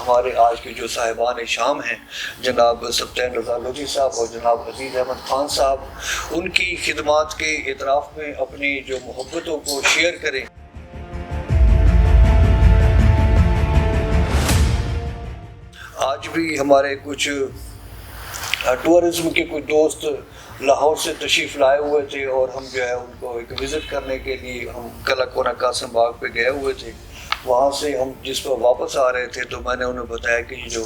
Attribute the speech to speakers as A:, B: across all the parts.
A: ہمارے آج کے جو صاحبان شام ہیں جناب سبطین رضا لودھی صاحب اور جناب عزیز احمد خان صاحب، ان کی خدمات کے اعتراف میں اپنی جو محبتوں کو شیئر کریں۔ آج بھی ہمارے کچھ ٹورزم کے کچھ دوست لاہور سے تشریف لائے ہوئے تھے اور ہم جو ہے ان کو ایک وزٹ کرنے کے لیے ہم قلعہ کونا قاسم باغ پہ گئے ہوئے تھے۔ وہاں سے ہم جس پر واپس آ رہے تھے تو میں نے انہیں بتایا کہ یہ جو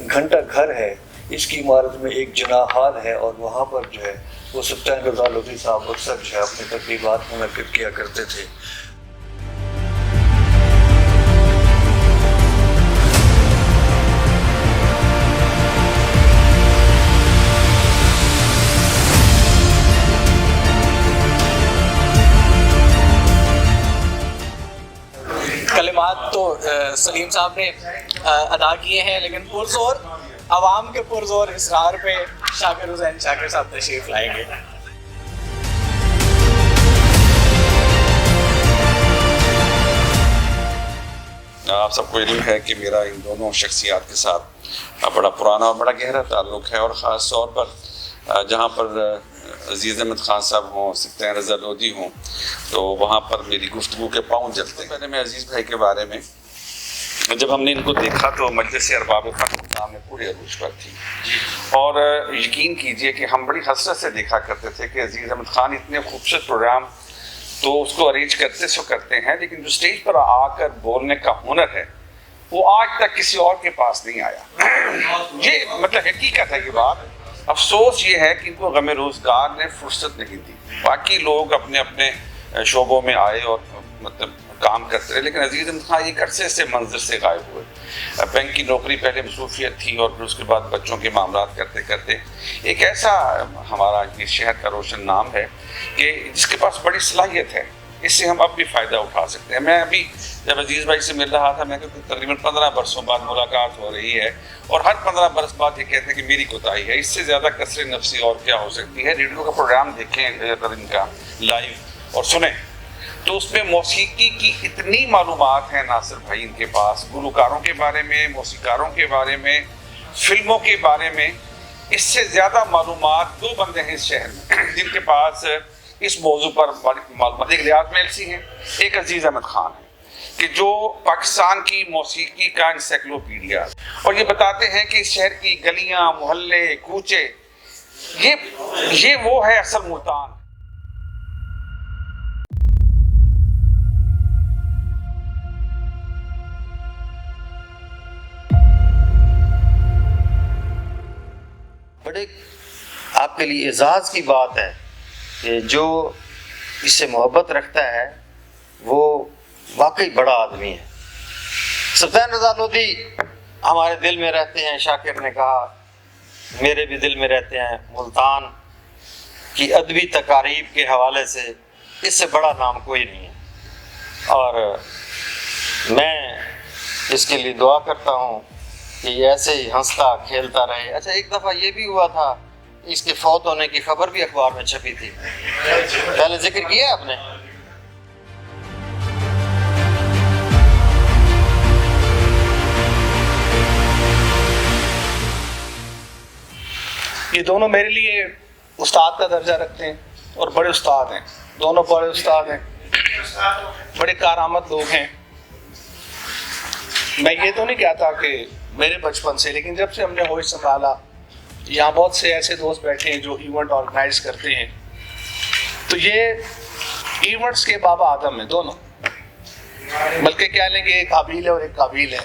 A: گھنٹہ گھر ہے اس کی عمارت میں ایک جناح ہال ہے اور وہاں پر جو ہے وہ سبطین رضا لودھی صاحب اکثر جو ہے اپنی تقریبات منعقد کیا کرتے تھے۔
B: کلمات تو سلیم صاحب نے ادا کیے ہیں، لیکن پرزور عوام کے پرزور اصرار پہ شاکر حسین شاکر صاحب تشریف لائیں گے۔
C: آپ سب کو علم ہے کہ میرا ان دونوں شخصیات کے ساتھ بڑا پرانا اور بڑا گہرا تعلق ہے، اور خاص طور پر جہاں پر عزیز احمد خان صاحب ہوں، سبطین رضا لودھی ہوں، تو وہاں پر میری گفتگو کے پاؤں جلتے ہیں۔ پہلے میں عزیز بھائی کے بارے میں جب ہم نے ان کو دیکھا تو مجلس ارباب فخر سامنے پورے عروج پر تھی، اور یقین کیجئے کہ ہم بڑی حسرت سے دیکھا کرتے تھے کہ عزیز احمد خان اتنے خوبصورت پروگرام تو اس کو ارینج کرتے ہیں، لیکن جو اسٹیج پر آ کر بولنے کا ہنر ہے وہ آج تک کسی اور کے پاس نہیں آیا۔ یہ مطلب حقیقت ہے یہ بات۔ افسوس یہ ہے کہ ان کو غم روزگار نے فرصت نہیں دی۔ باقی لوگ اپنے اپنے شعبوں میں آئے اور مطلب کام کرتے رہے، لیکن عزیز احمد خان ایک عرصے سے منظر سے غائب ہوئے۔ بینک کی نوکری پہلے مصروفیت تھی اور پھر اس کے بعد بچوں کے معاملات کرتے کرتے ایک ایسا ہمارا اس شہر کا روشن نام ہے کہ جس کے پاس بڑی صلاحیت ہے، اس سے ہم اب بھی فائدہ اٹھا سکتے ہیں۔ میں ابھی جب عزیز بھائی سے مل رہا تھا، میں کہ تقریباً 15 برسوں بعد ملاقات ہو رہی ہے، اور ہر 15 برس بعد یہ کہتے ہیں کہ میری کوتاہی ہے، اس سے زیادہ کثرت نفسی اور کیا ہو سکتی ہے۔ ریڈیو کا پروگرام دیکھیں اگر ان کا لائیو اور سنیں تو اس میں موسیقی کی اتنی معلومات ہیں ناصر بھائی ان کے پاس، گلوکاروں کے بارے میں، موسیقاروں کے بارے میں، فلموں کے بارے میں۔ اس سے زیادہ معلومات 2 بندے ہیں اس شہر میں جن کے پاس اس موضوع پر معلومات۔ ایک ریاض میلسی ہیں، ایک عزیز احمد خان ہیں، کہ جو پاکستان کی موسیقی کا انسائکلوپیڈیا، اور یہ بتاتے ہیں کہ اس شہر کی گلیاں، محلے، کوچے، یہ وہ ہے اصل ملتان۔
D: بڑے آپ کے لیے اعزاز کی بات ہے کہ جو اس سے محبت رکھتا ہے وہ واقعی بڑا آدمی ہے۔ سبطین رضا لودھی ہمارے دل میں رہتے ہیں، شاکر نے کہا میرے بھی دل میں رہتے ہیں۔ ملتان کی ادبی تقاریب کے حوالے سے اس سے بڑا نام کوئی نہیں ہے، اور میں اس کے لیے دعا کرتا ہوں کہ یہ ایسے ہی ہنستا کھیلتا رہے۔ اچھا، ایک دفعہ یہ بھی ہوا تھا، اس کے فوت ہونے کی خبر بھی اخبار میں چھپی تھی، پہلے ذکر کیا ہے آپ نے۔
B: یہ دونوں میرے لیے استاد کا درجہ رکھتے ہیں اور بڑے استاد ہیں، دونوں بڑے استاد ہیں، بڑے کارآمد لوگ ہیں۔ میں یہ تو نہیں کہتا کہ میرے بچپن سے، لیکن جب سے ہم نے ہوش سنبھالا، یہاں بہت سے ایسے دوست بیٹھے ہیں جو ایونٹ آرگنائز کرتے ہیں، تو یہ ایونٹس کے بابا آدم ہیں دونوں، بلکہ کیا لیں گے ایک حابیل ہے اور ایک قابیل ہے۔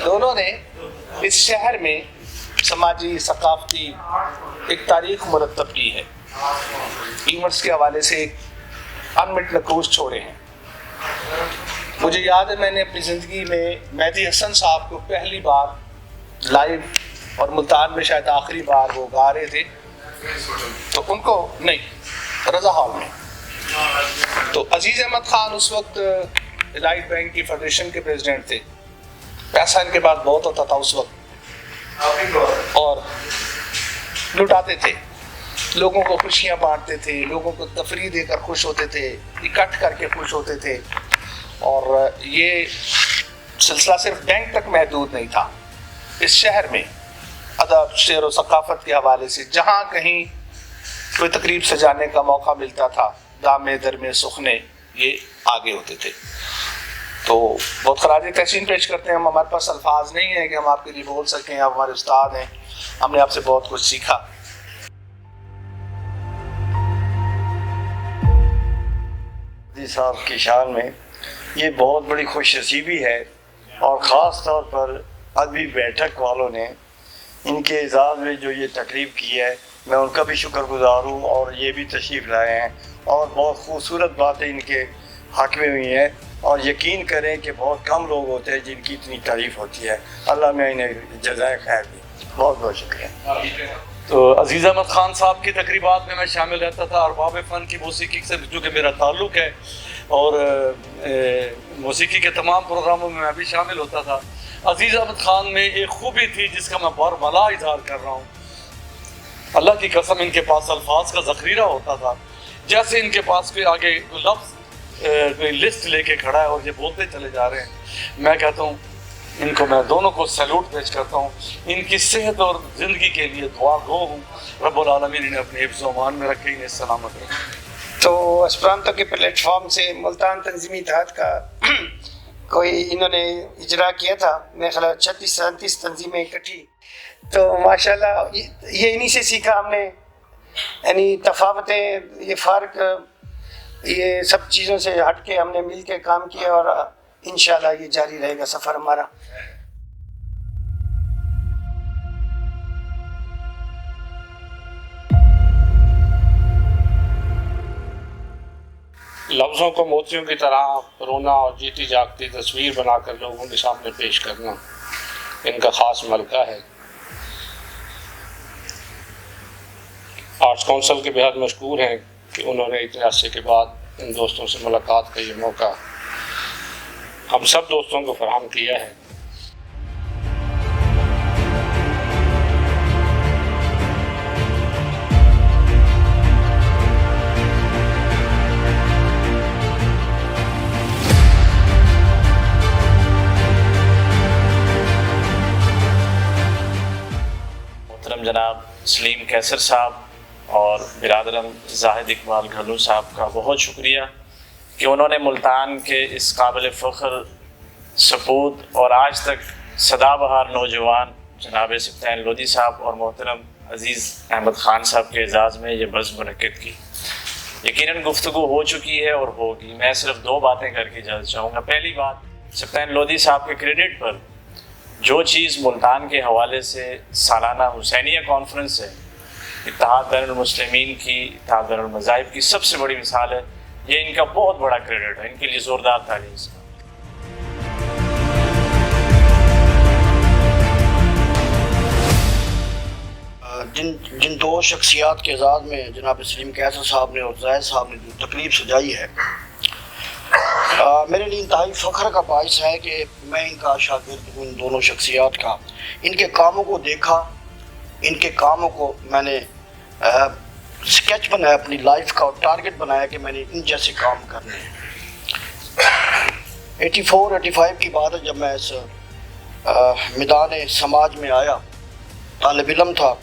B: دونوں نے اس شہر میں سماجی ثقافتی ایک تاریخ مرتب کی ہے، ایونٹس کے حوالے سے ایک انمٹ نقوش چھوڑے ہیں۔ مجھے یاد ہے میں نے اپنی زندگی میں مہدی حسن صاحب کو پہلی بار لائیو، اور ملتان میں شاید آخری بار وہ گا رہے تھے، تو ان کو نہیں، رضا ہال میں، تو عزیز احمد خان اس وقت الائٹ بینک کی فیڈریشن کے پریزیڈنٹ تھے، پیسہ ان کے پاس بہت ہوتا تھا اس وقت، اور لٹاتے تھے، لوگوں کو خوشیاں بانٹتے تھے، لوگوں کو تفریح دے کر خوش ہوتے تھے، اکٹھ کر کے خوش ہوتے تھے، اور یہ سلسلہ صرف بینک تک محدود نہیں تھا، اس شہر میں ادب، شعر و ثقافت کے حوالے سے جہاں کہیں کوئی تقریب سجانے کا موقع ملتا تھا، دامے درمے سخنے، یہ آگے ہوتے تھے۔ تو بہت خراج تحسین پیش کرتے ہیں، ہمارے پاس الفاظ نہیں ہیں کہ ہم آپ کے لیے بول سکیں، آپ ہمارے استاد ہیں، ہم نے آپ سے بہت کچھ سیکھا۔
D: مہدی صاحب کی شان میں یہ بہت بڑی خوش نصیبی ہے، اور خاص طور پر ادبی بیٹھک والوں نے ان کے اعزاز میں جو یہ تقریب کی ہے، میں ان کا بھی شکر گزار ہوں، اور یہ بھی تشریف لائے ہیں، اور بہت خوبصورت باتیں ان کے حق میں ہوئی ہیں، اور یقین کریں کہ بہت کم لوگ ہوتے ہیں جن کی اتنی تعریف ہوتی ہے۔ اللہ میں انہیں جزائے خیر دی، بہت بہت شکریہ۔
E: تو عزیز احمد خان صاحب کی تقریبات میں شامل رہتا تھا، ارباب فن کی موسیقی سے جو کہ میرا تعلق ہے، اور موسیقی کے تمام پروگراموں میں بھی شامل ہوتا تھا۔ عزیز احمد خان میں ایک خوبی تھی جس کا میں بارملا اظہار کر رہا ہوں، اللہ کی قسم ان کے پاس الفاظ کا ذخیرہ ہوتا تھا، جیسے ان کے پاس کوئی آگے لفظ کوئی لسٹ لے کے کھڑا ہے اور یہ بولتے چلے جا رہے ہیں، میں کہتا ہوں ان کو، میں دونوں کو سیلوٹ پیش کرتا ہوں، ان کی صحت اور زندگی کے لیے دعا گو ہوں، رب العالمین انہیں اپنے حفظ و امان میں رکھے، انہیں سلامت رکھے۔
F: تو اسپرانتو کے پلیٹ فارم سے ملتان تنظیمی اتحاد کا کوئی انہوں نے اجرا کیا تھا، میرے خیال 36-37 تنظیمیں اکٹھی، تو ماشاءاللہ یہ انہی سے سیکھا ہم نے، یعنی تفاوتیں، یہ فرق، یہ سب چیزوں سے ہٹ کے ہم نے مل کے کام کیا، اور انشاءاللہ یہ جاری رہے گا سفر ہمارا۔
G: لفظوں کو موتیوں کی طرح رونا اور جیتی جاگتی تصویر بنا کر لوگوں کے سامنے پیش کرنا ان کا خاص ملکہ ہے۔ آرٹس کونسل کے بہت مشکور ہیں کہ انہوں نے اتنے عرصے کے بعد ان دوستوں سے ملاقات کا یہ موقع ہم سب دوستوں کو فراہم کیا ہے۔
H: محترم جناب سلیم کیسر صاحب اور برادرم زاہد اقبال گھلو صاحب کا بہت شکریہ کہ انہوں نے ملتان کے اس قابل فخر سپوت اور آج تک سدا بہار نوجوان جناب سبطین لودھی صاحب اور محترم عزیز احمد خان صاحب کے اعزاز میں یہ بزم منعقد کی۔ یقیناً گفتگو ہو چکی ہے اور ہوگی، میں صرف 2 باتیں کر کے اجازت چاہوں گا۔ پہلی بات، سبطین لودھی صاحب کے کریڈٹ پر جو چیز ملتان کے حوالے سے سالانہ حسینیہ کانفرنس ہے، اتحاد بین المسلمین کی، اتحاد بین المذاہب کی سب سے بڑی مثال ہے، یہ ان کا بہت بڑا کریڈٹ ہے، ان کے لیے زوردار تعریف سے۔
A: جن 2 شخصیات کے اعزاز میں جناب سلیم کیسر صاحب نے اور زاہد صاحب نے جو تقریب سجائی ہے، میرے لیے انتہائی فخر کا باعث ہے کہ میں ان کا شاگرد ہوں، ان دونوں شخصیات کا۔ ان کے کاموں کو دیکھا، ان کے کاموں کو میں نے سکیچ بنایا اپنی لائف کا، اور ٹارگٹ بنایا کہ میں نے ان جیسے کام کرنے ہیں۔ 84-85 کی بات ہے جب میں اس میدان سماج میں آیا،
I: طالب علم تھا،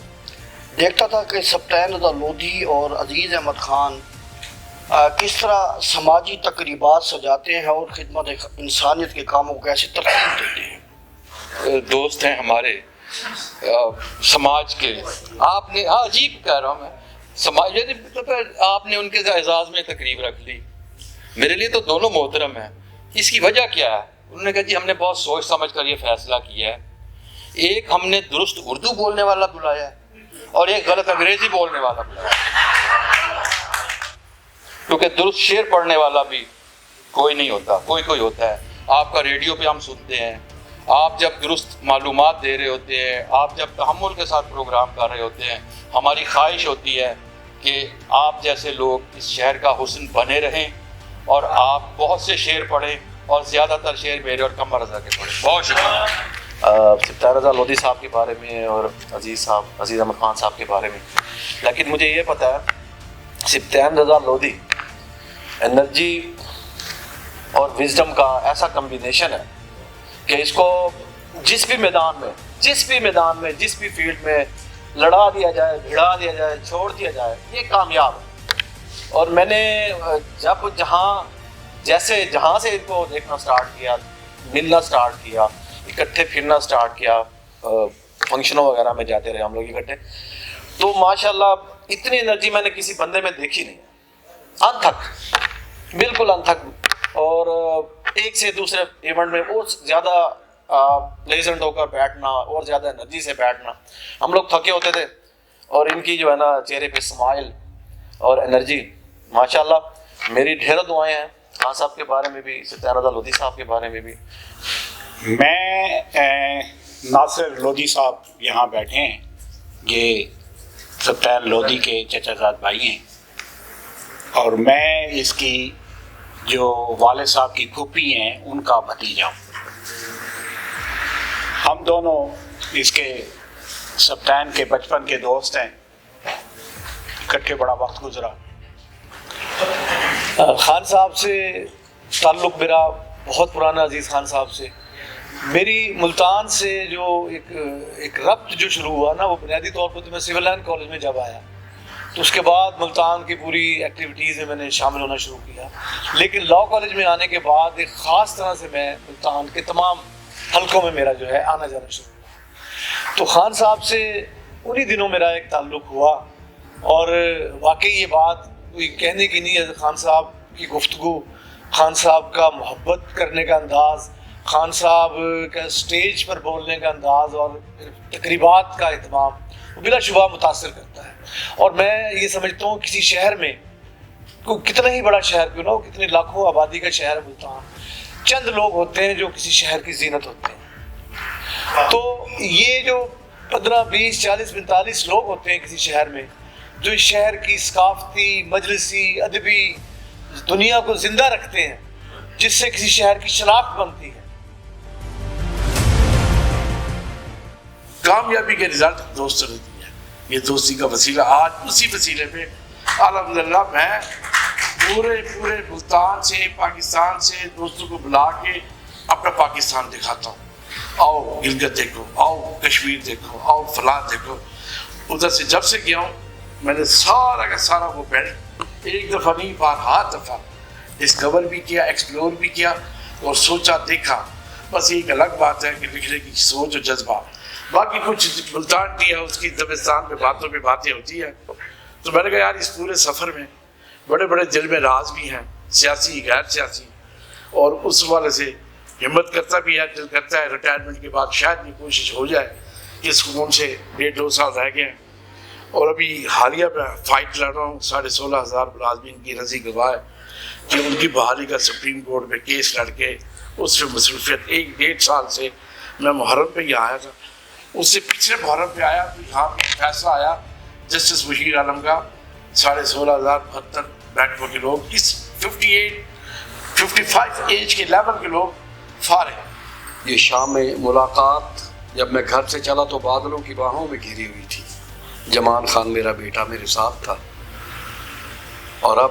I: دیکھتا تھا کہ سبطین رضا لودھی اور عزیز احمد خان کس طرح سماجی تقریبات سجاتے ہیں اور خدمت انسانیت کے کاموں کو کیسے ترتیب دیتے ہیں۔
E: دوست ہیں ہمارے سماج کے، آپ نے عجیب کہہ رہا ہوں میں، سماج آپ نے ان کے اعزاز میں تقریب رکھ لی، میرے لیے تو دونوں محترم ہیں۔ اس کی وجہ کیا ہے؟ انہوں نے کہا جی ہم نے بہت سوچ سمجھ کر یہ فیصلہ کیا ہے، ایک ہم نے درست اردو بولنے والا بلایا ہے اور ایک غلط انگریزی بولنے والا بلایا ہے، کیونکہ درست شعر پڑھنے والا بھی کوئی نہیں ہوتا، کوئی ہوتا ہے۔ آپ کا ریڈیو پہ ہم سنتے ہیں، آپ جب درست معلومات دے رہے ہوتے ہیں، آپ جب تحمل کے ساتھ پروگرام کر رہے ہوتے ہیں، ہماری خواہش ہوتی ہے کہ آپ جیسے لوگ اس شہر کا حسن بنے رہیں اور آپ بہت سے شعر پڑھیں اور زیادہ تر شعر میرے اور قمر رضا کے پڑھیں۔ بہت شکریہ۔
H: سبطین رضا لودھی صاحب کے بارے میں اور عزیز احمد خان صاحب کے بارے میں، لیکن مجھے یہ پتہ ہے سبطین رضا لودھی انرجی اور وزڈم کا ایسا کمبینیشن ہے کہ اس کو جس بھی میدان میں جس بھی فیلڈ میں لڑا دیا جائے، بھڑا دیا جائے، چھوڑ دیا جائے، یہ کامیاب ہے۔ اور میں نے جب جہاں سے ان کو دیکھنا سٹارٹ کیا، ملنا سٹارٹ کیا، اکٹھے پھرنا سٹارٹ کیا، فنکشنوں وغیرہ میں جاتے رہے ہم لوگ اکٹھے، تو ماشاءاللہ اتنی انرجی میں نے کسی بندے میں دیکھی نہیں، انتھک، بالکل انتھک، اور ایک سے دوسرے ایونٹ میں اور زیادہ پلیزنٹ ہو کر بیٹھنا اور زیادہ انرجی سے بیٹھنا۔ ہم لوگ تھکے ہوتے تھے اور ان کی جو ہے نا چہرے پہ اسمائل اور انرجی، ماشاءاللہ میری ڈھیر دعائیں ہیں خان صاحب کے بارے میں بھی، سبطین رضا لودھی صاحب کے بارے میں بھی۔
J: میں ناصر لودھی صاحب یہاں بیٹھے ہیں، یہ سبطین لودھی کے چچا زاد بھائی ہیں، اور میں اس کی جو والد صاحب کی پھوپھی ہیں ان کا بھتیجا ہوں۔ ہم دونوں اس کے سبطین کے بچپن کے دوست ہیں، اکٹھے بڑا وقت گزرا۔
E: خان صاحب سے تعلق میرا بہت پرانا، عزیز خان صاحب سے میری ملتان سے جو ایک ربط جو شروع ہوا نا، وہ بنیادی طور پر تو میں سول لائن کالج میں جب آیا تو اس کے بعد ملتان کی پوری ایکٹیویٹیز میں نے شامل ہونا شروع کیا، لیکن لاء کالج میں آنے کے بعد ایک خاص طرح سے میں ملتان کے تمام حلقوں میں میرا جو ہے آنا جانا شروع ہوا۔ تو خان صاحب سے انہی دنوں میرا ایک تعلق ہوا، اور واقعی یہ بات کوئی کہنے کی نہیں ہے۔ خان صاحب کی گفتگو، خان صاحب کا محبت کرنے کا انداز، خان صاحب کا اسٹیج پر بولنے کا انداز اور تقریبات کا اہتمام بلا شبہ متاثر کرتا ہے۔ اور میں یہ سمجھتا ہوں کسی شہر میں، کوئی کتنا ہی بڑا شہر کیوں نہ ہو، کتنے لاکھوں آبادی کا شہر ہے ملتان، چند لوگ ہوتے ہیں جو کسی شہر کی زینت ہوتے ہیں۔ تو یہ جو 15 20 40 45 لوگ ہوتے ہیں کسی شہر میں، جو اس شہر کی ثقافتی، مجلسی، ادبی دنیا کو زندہ رکھتے ہیں، جس سے کسی شہر کی شناخت بنتی ہے۔
K: کامیابی کے رزلٹ دوست رہتی ہے، یہ دوستی کا وسیلہ، آج اسی وسیلے پہ الحمدللہ میں پورے ملتان سے، پاکستان سے دوستوں کو بلا کے اپنا پاکستان دکھاتا ہوں۔ آؤ گلگت دیکھو، آؤ کشمیر دیکھو، آؤ فلاں دیکھو۔ ادھر سے جب سے گیا ہوں میں نے سارا کا سارا وہ بیلٹ ایک دفعہ نہیں، بارہا دفعہ ڈسکور بھی کیا، ایکسپلور بھی کیا اور سوچا، دیکھا۔ بس ایک الگ بات ہے کہ لکھنے کی سوچ اور جذبہ، باقی کچھ ملتان کی ہے، اس کی دبستان پہ باتوں پہ باتیں ہوتی ہیں۔ تو میں نے کہا یار اس پورے سفر میں بڑے بڑے دل میں راز بھی ہیں، سیاسی غیر سیاسی، اور اس والے سے ہمت کرتا بھی ہے، دل کرتا ہے ریٹائرمنٹ کے بعد شاید یہ کوشش ہو جائے کہ سکون سے 1.5-2 سال رہ گئے ہیں۔ اور ابھی حالیہ میں فائٹ لڑ رہا ہوں، 16,500 ملازمین کی رضی گواہ ہے کہ ان کی بحالی کا سپریم کورٹ میں کیس لڑ کے اس سے مصروفیت 1-1.5 سال سے میں محرم پہ ہی آیا تھا، اس سے پچھلے محرم پہ آیا تو یہاں پہ فیصلہ آیا جسٹس بشیر عالم کا 16,072 بیٹھوں کے لوگ، اس 55 ایج کے لیول کے لوگ فارغ۔
A: یہ شام میں ملاقات جب میں گھر سے چلا تو بادلوں کی باہوں میں گھری ہوئی تھی، جمان خان میرا بیٹا میرے ساتھ تھا، اور اب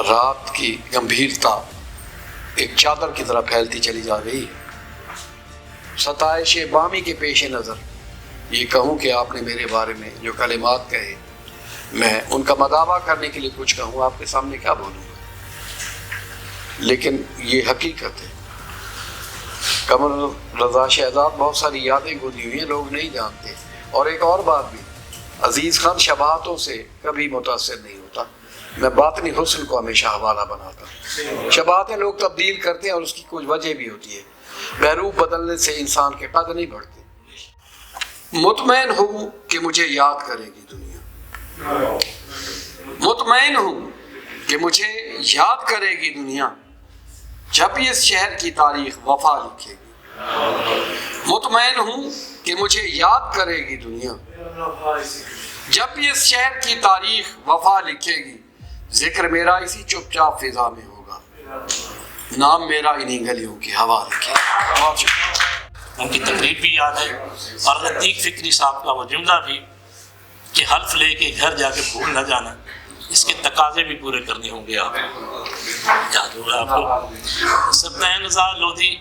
A: رات کی گمبھیرتا ایک چادر کی طرح پھیلتی چلی جا رہی ہے۔ ستائش بامی کے پیش نظر
L: یہ کہوں کہ آپ نے میرے بارے میں جو کلمات کہے میں ان کا مداوع کرنے کے لیے کچھ کہوں آپ کے سامنے کیا بولوں گا، لیکن یہ حقیقت ہے۔ قمر رضا شہزاد بہت ساری یادیں گزری ہوئی ہیں، لوگ نہیں جانتے۔ اور ایک اور بات بھی، عزیز خان شباہتوں سے کبھی متاثر نہیں ہوتا، میں باطنی حسن کو ہمیشہ حوالہ بناتا ہوں۔ شباہتیں لوگ تبدیل کرتے ہیں اور اس کی کچھ وجہ بھی ہوتی ہے، بہروپ بدلنے سے انسان کے قد نہیں بڑھتے۔ مطمئن ہوں کہ مجھے یاد کرے گی دنیا، مطمئن ہوں کہ مجھے یاد کرے گی دنیا، جب اس شہر کی تاریخ وفا لکھے گی۔ مطمئن ہوں کہ مجھے یاد کرے گی دنیا، جب اس شہر کی تاریخ وفا لکھے گی۔ ذکر میرا اسی چپ چاپ فضا میں ہوگا، نام میرا انہی گلیوں کی ہوا لکھے گی۔ بہت شکریہ۔
M: ان کی تقریب بھی یاد ہے، اور عتیق فکری صاحب کا وہ جملہ بھی کہ حلف لے کے گھر جا کے بھول نہ جانا، اس کے تقاضے بھی پورے کرنے ہوں گے۔ آپ یاد ہوگا آپ کو سلطان رضا لودھی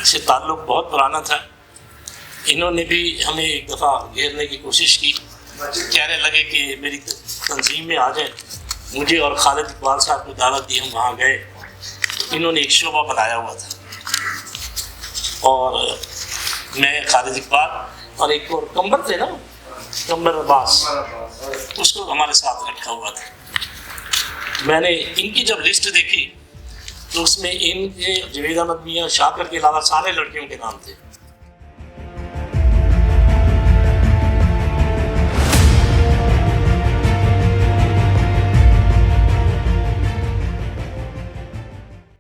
M: سے تعلق بہت پرانا تھا، انہوں نے بھی ہمیں ایک دفعہ گھیرنے کی کوشش کی، کہنے لگے کہ میری تنظیم میں آ جائیں۔ مجھے اور خالد اقبال صاحب کو دعوت دی، ہم وہاں گئے، انہوں نے ایک شعبہ بنایا ہوا تھا، اور میں خالد اقبال اور ایک اور کمبر تھے نا، کمبر عباس، اس کو ہمارے ساتھ رکھا ہوا تھا۔ میں نے ان کی جب لسٹ دیکھی تو اس میں ان کے جوید احمد میاں شاکر کے علاوہ سارے لڑکیوں کے نام تھے۔